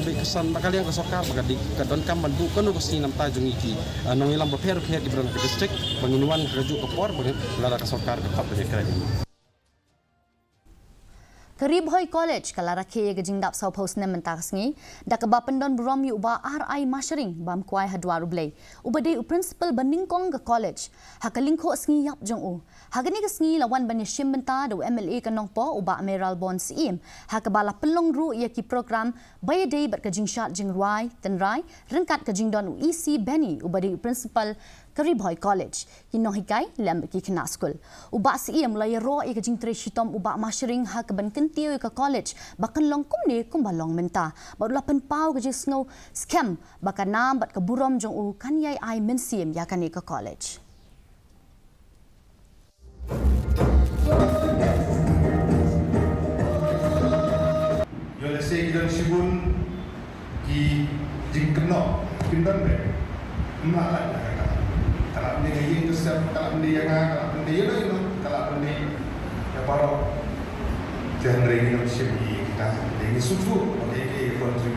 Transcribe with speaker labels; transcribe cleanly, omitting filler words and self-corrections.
Speaker 1: ambil kesan bakal yang kesokar bagadi kadon kam bandu kan ko sinam ta jungi ki nong ilang beper di Burom district banginuan keraju kepor bagi lara kesokar ke kap de krai.
Speaker 2: Bhoi College kala Rakhe ke Jingdap sau pos Snem mentasngi da Kaba Pyndon Burom yu ba RI Mashering bam kuai hadwa rublei ubade principal Banyngkong ke college hakalingko sngi yap jong u hagani ke sngi lawan bani shim benta do MLA kanong po uba Meral Bon CM hakabala pelong ru ia ki program bay day bat ke jingshat jingrai tenrai rengkat ke jingdon UEC Benny ubade principal Bhoi College kinoh hikai lem ki kena school uba CM mulai ro ia ke jingtre shitom uba Mashering ha ke ban kentiu ke college bakan long kum ni kum balong menta baru lapan pau ke jisngau scam bakan nam bat ke Burom jong u kan yai ai mensiem ya kan ke college.
Speaker 3: Yo lese kita sibun ki jingkno Pyndon be malah kalau ni itu setiap kalau ni yang kalau ni itu kalau ni ya baru genre ini kita ini susu, ini kontribusi.